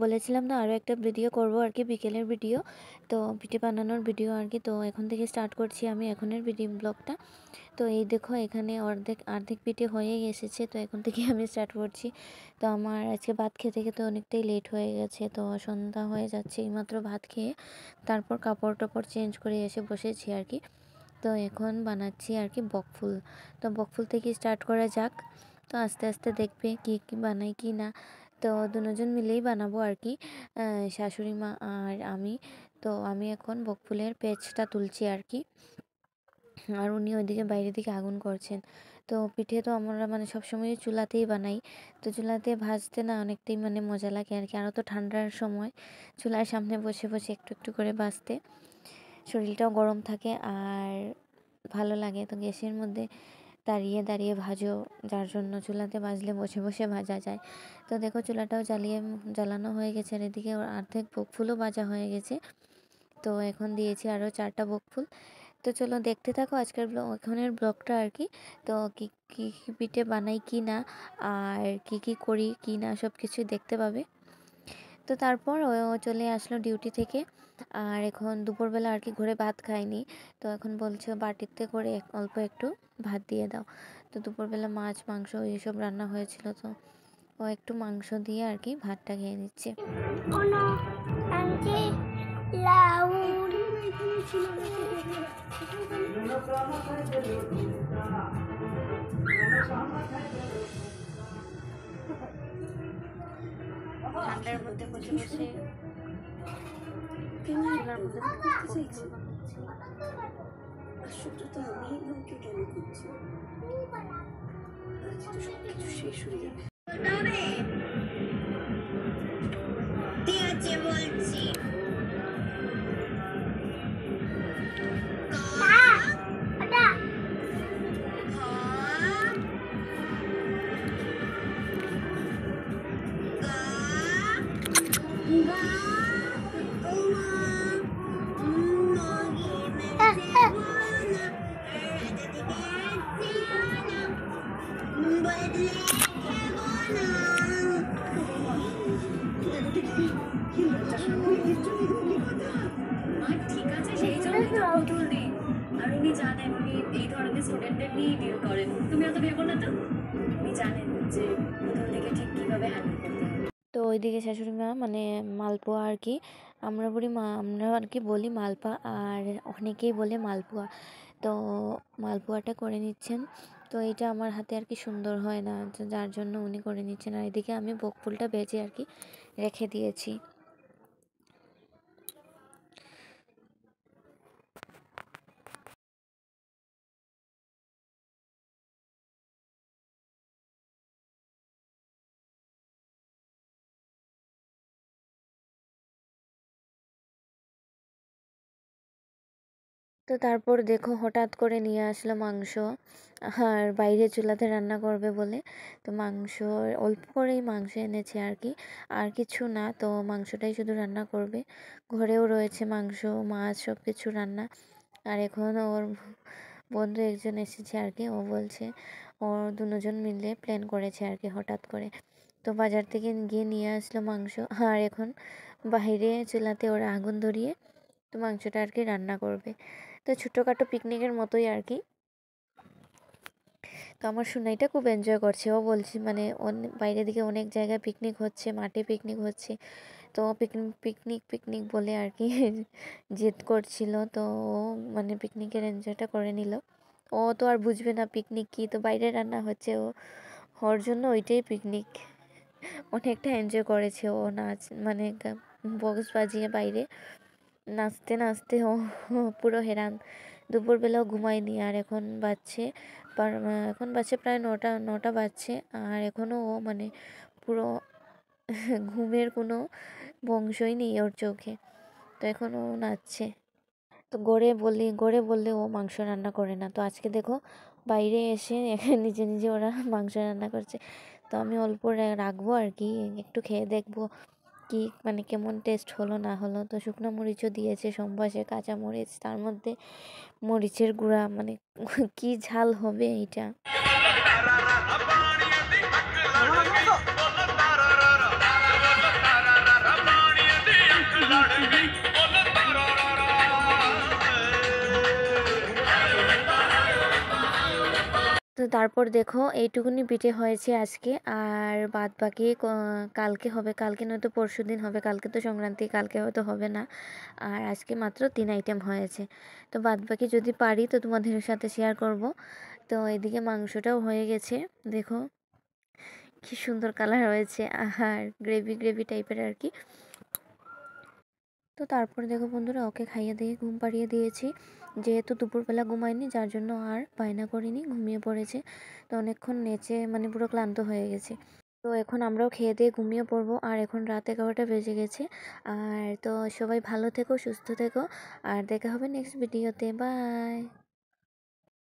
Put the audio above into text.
বলেছিলাম না আরও একটা ভিডিও করব আর কি, বিকেলের ভিডিও, তো পিঠে বানানোর ভিডিও আর কি। তো এখন থেকে স্টার্ট করছি আমি এখনের ভিডিও ব্লগটা। তো এই দেখো এখানে অর্ধেক পিঠে হয়ে এসেছে, তো এখন থেকে আমি স্টার্ট করছি। তো আমার আজকে ভাত খেতে খেতে অনেকটাই লেট হয়ে গেছে, তো সন্ধ্যা হয়ে যাচ্ছে। এইমাত্র ভাত খেয়ে তারপর কাপড় টাপড় চেঞ্জ করে এসে বসেছি আর কি। তো এখন বানাচ্ছি আর কি বকফুল। তো বকফুল থেকে স্টার্ট করা যাক। তো আস্তে আস্তে দেখবে কি কি বানাই কি না। তো দুজন মিলেই বানাবো আর কি, শাশুড়ি মা আর আমি। তো আমি এখন বকফুলের পেঁচটা তুলছি আর কি, আর উনি ওইদিকে বাইরের দিকে আগুন করছেন। তো পিঠে তো আমরা মানে সবসময় চুলাতেই বানাই। তো চুলাতে ভাজতে না অনেকটাই মানে মজা লাগে আর কি, আরও তো ঠান্ডার সময় চুলার সামনে বসে বসে একটু একটু করে ভাজতে শরীরটাও গরম থাকে আর ভালো লাগে। তো গ্যাসের মধ্যে দাঁড়িয়ে দাঁড়িয়ে ভাজো, যার জন্য চুলাতে ভাজলে বসে বসে ভাজা যায়। তো দেখো চুলাটাও জ্বালানো হয়ে গেছে, আর এদিকে অর্ধেক বকফুলও ভাজা হয়ে গেছে। তো এখন দিয়েছি আরও 4টা বকফুল। তো চলো দেখতে থাকো আজকের এখনের ব্লগটা আর কি। তো কী কী পিঠে বানাই কি না আর কি করি কি না সব কিছুই দেখতে পাবে। তো তারপর ও চলে আসলো ডিউটি থেকে, আর এখন দুপুরবেলা আর কি ঘরে ভাত খায়নি। তো এখন বলছে বাটিতে করে অল্প একটু ভাত দিয়ে দাও। তো দুপুরবেলা মাছ মাংস এইসব রান্না হয়েছিল, তো ও একটু মাংস দিয়ে আর কি ভাতটা খেয়ে নিচ্ছে। ঠান্ডার মধ্যে বসে বসে চুলার মধ্যে শেষ হয়ে যাবে বলছি। ঠিক আছে, সেই জন্য পুতুল নেই, আর উনি জানেন উনি এই ধরনের স্টুডেন্টদের নিয়েই ডিল করেন। তুমি অত ভেবো না, তো উনি জানেন যে পুতুল থেকে ঠিক কীভাবে হ্যান্ডেল করতে হবে। তো ওইদিকে শাশুড়ি মা মানে মালপোয়া আর কি, আমরা আর কি বলি মালপা, আর অনেকেই বলে মালপোয়া। তো মালপোয়াটা করে নিচ্ছেন। তো এটা আমার হাতে আর কি সুন্দর হয় না, যার জন্য উনি করে নিচ্ছেন। আর এদিকে আমি বকফুলটা ভেজে আর কি রেখে দিয়েছি। তো তারপর দেখো হঠাৎ করে নিয়ে আসলো মাংস, আর বাইরে চুলাতে রান্না করবে বলে। তো মাংস অল্প করেই মাংস এনেছে আর কি, আর কিছু না। তো মাংসটাই শুধু রান্না করবে। ঘরেও রয়েছে মাংস মাছ সব কিছু রান্না। আর এখন ওর বন্ধু একজন এসেছে আর কি, ও বলছে ওর দুজন মিলে প্ল্যান করেছে আর কি হঠাৎ করে। তো বাজার থেকে গিয়ে নিয়ে আসলো মাংস, আর এখন বাইরে চুলাতে ওরা আগুন ধরিয়ে তো মাংসটা আর কি রান্না করবে। তো ছোটোখাটো পিকনিকের মতোই আর কি। তো আমার সোনাইটা খুব এনজয় করছে, ও বলছে মানে বাইরের দিকে অনেক জায়গায় পিকনিক হচ্ছে, মাঠে পিকনিক হচ্ছে। তো পিকনিক বলে আর কি জেদ করছিল। তো ও মানে পিকনিকের এনজয়টা করে নিল। ও তো আর বুঝবে না পিকনিক কী, তো বাইরে রান্না হচ্ছে ওর জন্য ওইটাই পিকনিক। অনেকটা এনজয় করেছে ও, নাচ মানে বক্স বাজিয়ে বাইরে নাচতে নাচতে ও পুরো হেরান। দুপুরবেলাও ঘুমায়নি, আর এখন বাজছে প্রায় 9টা বাজছে, আর এখনও ও মানে পুরো ঘুমের কোনো বংশই নেই ওর চোখে। তো এখন ও নাচছে। তো গড়ে বললে ও মাংস রান্না করে না। তো আজকে দেখো বাইরে এসে নিজে নিজে ওরা মাংস রান্না করছে। তো আমি অল্প রাখবো আর কি, একটু খেয়ে দেখবো কি মানে কেমন টেস্ট হলো না হলো। তো শুকনো মরিচও দিয়েছে, সম্বাসে কাঁচা মরিচ, তার মধ্যে মরিচের গুঁড়া, মানে কি ঝাল হবে এইটা। তারপর দেখো এইটুকুনি পিঠে হয়েছে আজকে, আর বাদ বাকি কালকে হবে, কালকে নয়তো পরশু দিন হবে, কালকে তো সংক্রান্তি, কালকে হয়তো হবে না। আর আজকে মাত্র 3 আইটেম হয়েছে, তো বাদ বাকি যদি পারি তো তোমাদের সাথে শেয়ার করব। তো এদিকে মাংসটাও হয়ে গেছে, দেখো কি সুন্দর কালার হয়েছে, আর গ্রেভি গ্রেভি টাইপের আর কি। তো তারপর দেখো বন্ধুরা, ওকে খাইয়ে দিয়ে ঘুম পাড়িয়ে দিয়েছি, যেহেতু দুপুরবেলা ঘুমায়নি যার জন্য আর বায়না করিনি, ঘুমিয়ে পড়েছে। তো অনেকক্ষণ নেচে মানে পুরো ক্লান্ত হয়ে গেছে। তো এখন আমরাও খেয়ে দিয়ে ঘুমিয়ে পড়বো, আর এখন রাত 11টা বেজে গেছে। আর তো সবাই ভালো থেকো, সুস্থ থেকো, আর দেখা হবে নেক্সট ভিডিওতে। বাই।